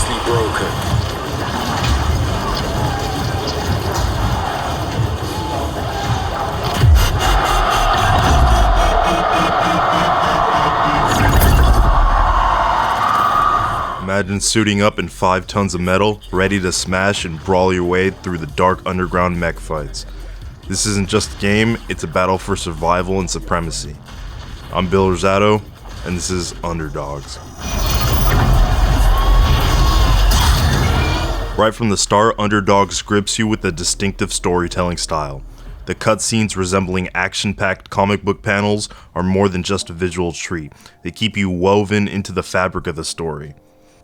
seriously broken. Imagine suiting up in 5 tons of metal, ready to smash and brawl your way through the dark underground mech fights. This isn't just a game, it's a battle for survival and supremacy. I'm Bill Rosado, and this is Underdogs. Right from the start, Underdogs grips you with a distinctive storytelling style. The cutscenes resembling action-packed comic book panels are more than just a visual treat. They keep you woven into the fabric of the story.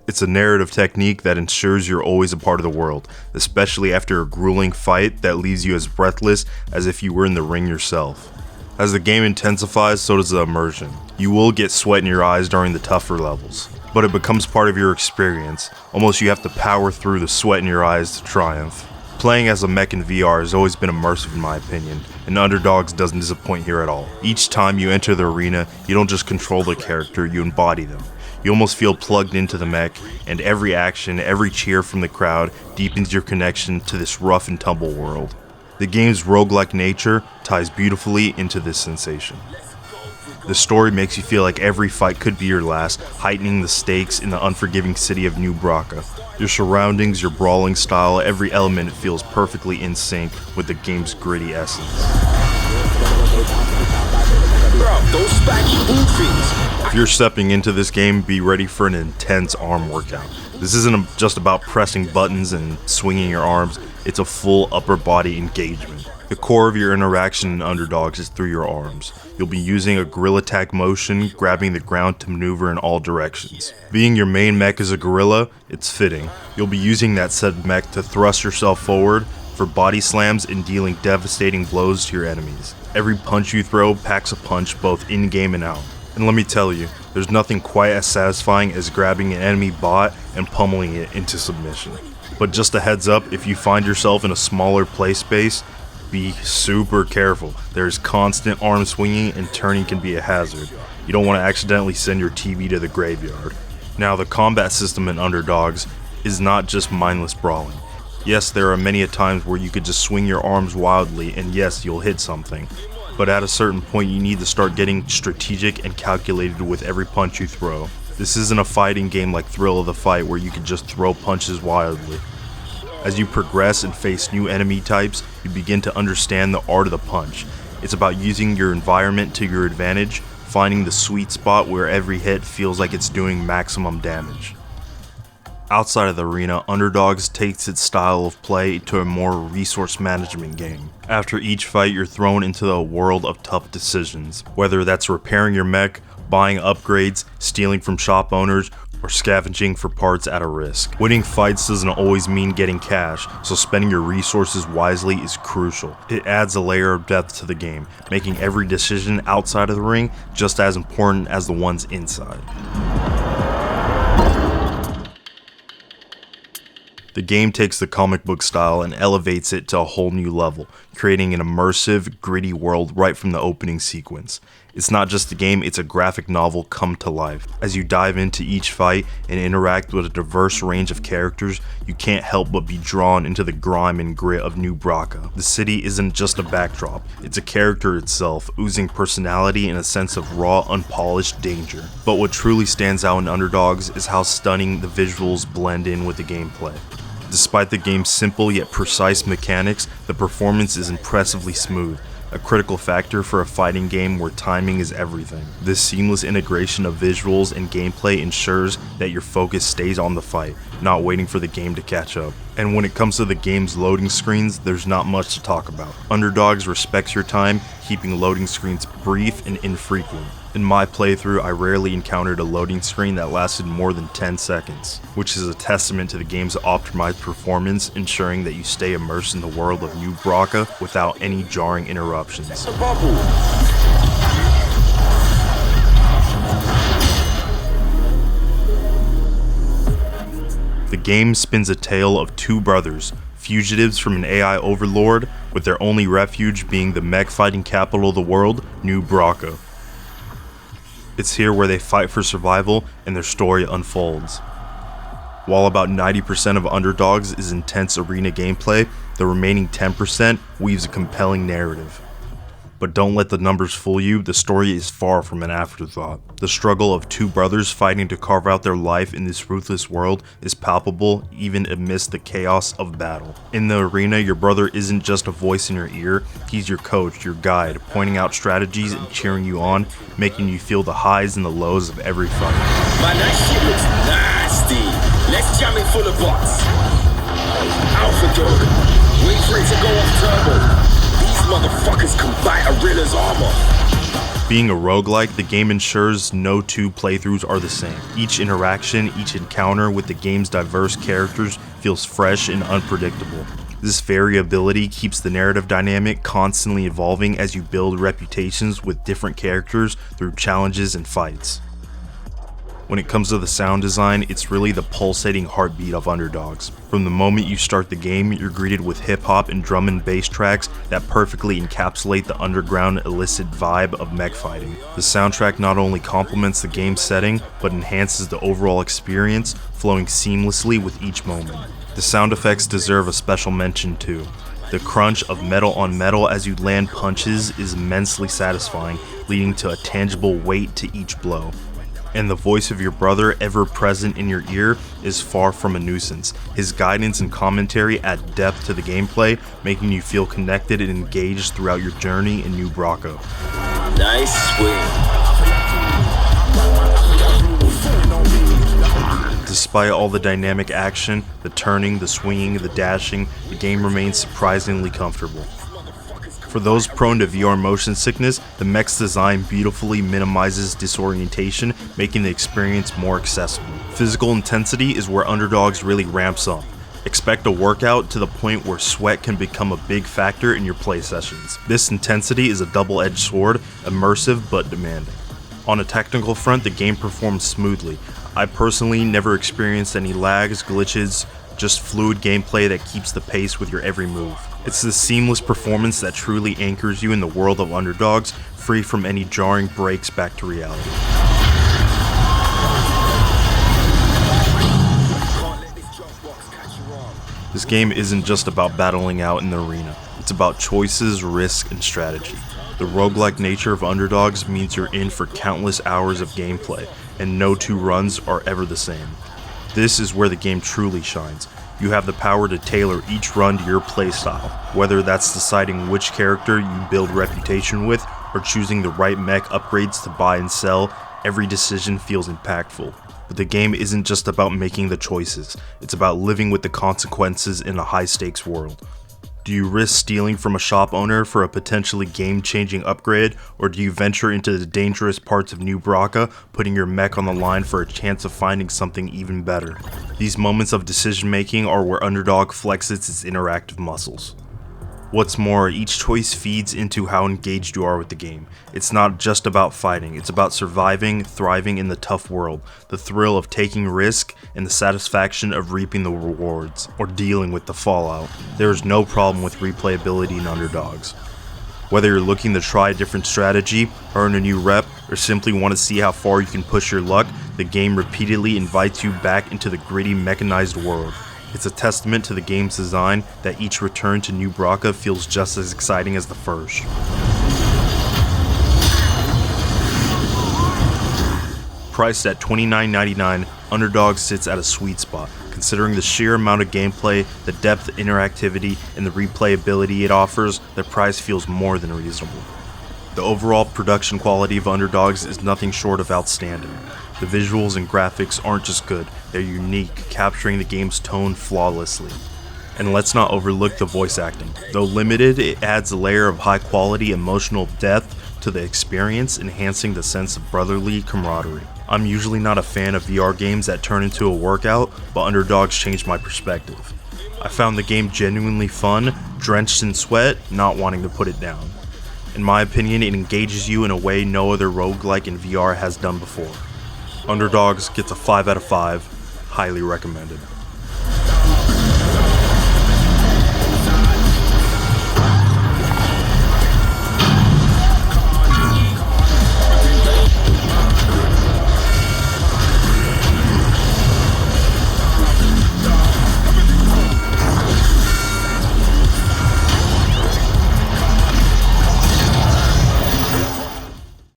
It's a narrative technique that ensures you're always a part of the world, especially after a grueling fight that leaves you as breathless as if you were in the ring yourself. As the game intensifies, so does the immersion. You will get sweat in your eyes during the tougher levels, but it becomes part of your experience. Almost you have to power through the sweat in your eyes to triumph. Playing as a mech in VR has always been immersive in my opinion, and Underdogs doesn't disappoint here at all. Each time you enter the arena, you don't just control the character, you embody them. You almost feel plugged into the mech, and every action, every cheer from the crowd deepens your connection to this rough and tumble world. The game's roguelike nature ties beautifully into this sensation. The story makes you feel like every fight could be your last, heightening the stakes in the unforgiving city of New Brakka. Your surroundings, your brawling style, every element feels perfectly in sync with the game's gritty essence. Bro, those spiky oofies. If you're stepping into this game, be ready for an intense arm workout. This isn't just about pressing buttons and swinging your arms, it's a full upper body engagement. The core of your interaction in Underdogs is through your arms. You'll be using a gorilla tag motion, grabbing the ground to maneuver in all directions. Being your main mech as a gorilla, it's fitting. You'll be using that said mech to thrust yourself forward for body slams and dealing devastating blows to your enemies. Every punch you throw packs a punch both in-game and out. And let me tell you, there's nothing quite as satisfying as grabbing an enemy bot and pummeling it into submission. But just a heads up, if you find yourself in a smaller play space, be super careful. There's constant arm swinging and turning can be a hazard. You don't want to accidentally send your TV to the graveyard. Now, the combat system in Underdogs is not just mindless brawling. Yes, there are many a times where you could just swing your arms wildly and yes, you'll hit something. But at a certain point you need to start getting strategic and calculated with every punch you throw. This isn't a fighting game like Thrill of the Fight where you can just throw punches wildly. As you progress and face new enemy types, you begin to understand the art of the punch. It's about using your environment to your advantage, finding the sweet spot where every hit feels like it's doing maximum damage. Outside of the arena, Underdogs takes its style of play to a more resource management game. After each fight, you're thrown into a world of tough decisions, whether that's repairing your mech, buying upgrades, stealing from shop owners, or scavenging for parts at a risk. Winning fights doesn't always mean getting cash, so spending your resources wisely is crucial. It adds a layer of depth to the game, making every decision outside of the ring just as important as the ones inside. The game takes the comic book style and elevates it to a whole new level, creating an immersive, gritty world right from the opening sequence. It's not just a game, it's a graphic novel come to life. As you dive into each fight and interact with a diverse range of characters, you can't help but be drawn into the grime and grit of New Brakka. The city isn't just a backdrop, it's a character itself, oozing personality and a sense of raw, unpolished danger. But what truly stands out in Underdogs is how stunning the visuals blend in with the gameplay. Despite the game's simple yet precise mechanics, the performance is impressively smooth, a critical factor for a fighting game where timing is everything. This seamless integration of visuals and gameplay ensures that your focus stays on the fight, not waiting for the game to catch up. And when it comes to the game's loading screens, there's not much to talk about. Underdogs respects your time, keeping loading screens brief and infrequent. In my playthrough, I rarely encountered a loading screen that lasted more than 10 seconds, which is a testament to the game's optimized performance, ensuring that you stay immersed in the world of New Brakka without any jarring interruptions. The game spins a tale of two brothers, fugitives from an AI overlord, with their only refuge being the mech fighting capital of the world, New Brakka. It's here where they fight for survival and their story unfolds. While about 90% of Underdogs is intense arena gameplay, the remaining 10% weaves a compelling narrative. But don't let the numbers fool you, the story is far from an afterthought. The struggle of two brothers fighting to carve out their life in this ruthless world is palpable even amidst the chaos of battle. In the arena, your brother isn't just a voice in your ear, he's your coach, your guide, pointing out strategies and cheering you on, making you feel the highs and the lows of every fight. Man, that shit looks nasty. Let's jam it full of bots. Alpha dog. Wait for it to go off turbo. These motherfuckers can bite a Rilla's armor. Being a roguelike, the game ensures no two playthroughs are the same. Each interaction, each encounter with the game's diverse characters feels fresh and unpredictable. This variability keeps the narrative dynamic constantly evolving as you build reputations with different characters through challenges and fights. When it comes to the sound design, it's really the pulsating heartbeat of Underdogs. From the moment you start the game, you're greeted with hip-hop and drum and bass tracks that perfectly encapsulate the underground illicit vibe of mech fighting. The soundtrack not only complements the game's setting, but enhances the overall experience, flowing seamlessly with each moment. The sound effects deserve a special mention too. The crunch of metal on metal as you land punches is immensely satisfying, leading to a tangible weight to each blow. And the voice of your brother, ever present in your ear, is far from a nuisance. His guidance and commentary add depth to the gameplay, making you feel connected and engaged throughout your journey in New Brakka. Nice swing. Despite all the dynamic action, the turning, the swinging, the dashing, the game remains surprisingly comfortable. For those prone to VR motion sickness, the mech's design beautifully minimizes disorientation, making the experience more accessible. Physical intensity is where Underdogs really ramps up. Expect a workout to the point where sweat can become a big factor in your play sessions. This intensity is a double-edged sword, immersive but demanding. On a technical front, the game performs smoothly. I personally never experienced any lags, glitches, just fluid gameplay that keeps the pace with your every move. It's the seamless performance that truly anchors you in the world of Underdogs, free from any jarring breaks back to reality. This game isn't just about battling out in the arena, it's about choices, risk, and strategy. The roguelike nature of Underdogs means you're in for countless hours of gameplay, and no two runs are ever the same. This is where the game truly shines. You have the power to tailor each run to your playstyle, whether that's deciding which character you build reputation with or choosing the right mech upgrades to buy and sell. Every decision feels impactful. But the game isn't just about making the choices, it's about living with the consequences in a high-stakes world. Do you risk stealing from a shop owner for a potentially game-changing upgrade, or do you venture into the dangerous parts of New Brakka, putting your mech on the line for a chance of finding something even better? These moments of decision-making are where Underdog flexes its interactive muscles. What's more, each choice feeds into how engaged you are with the game. It's not just about fighting, it's about surviving, thriving in the tough world, the thrill of taking risk, and the satisfaction of reaping the rewards, or dealing with the fallout. There is no problem with replayability in Underdogs. Whether you're looking to try a different strategy, earn a new rep, or simply want to see how far you can push your luck, the game repeatedly invites you back into the gritty mechanized world. It's a testament to the game's design that each return to New Brakka feels just as exciting as the first. Priced at $29.99, Underdog sits at a sweet spot. Considering the sheer amount of gameplay, the depth, interactivity, and the replayability it offers, the price feels more than reasonable. The overall production quality of Underdogs is nothing short of outstanding. The visuals and graphics aren't just good, they're unique, capturing the game's tone flawlessly. And let's not overlook the voice acting. Though limited, it adds a layer of high quality emotional depth to the experience, enhancing the sense of brotherly camaraderie. I'm usually not a fan of VR games that turn into a workout, but Underdogs changed my perspective. I found the game genuinely fun, drenched in sweat, not wanting to put it down. In my opinion, it engages you in a way no other roguelike in VR has done before. Underdogs gets a 5 out of 5, highly recommended.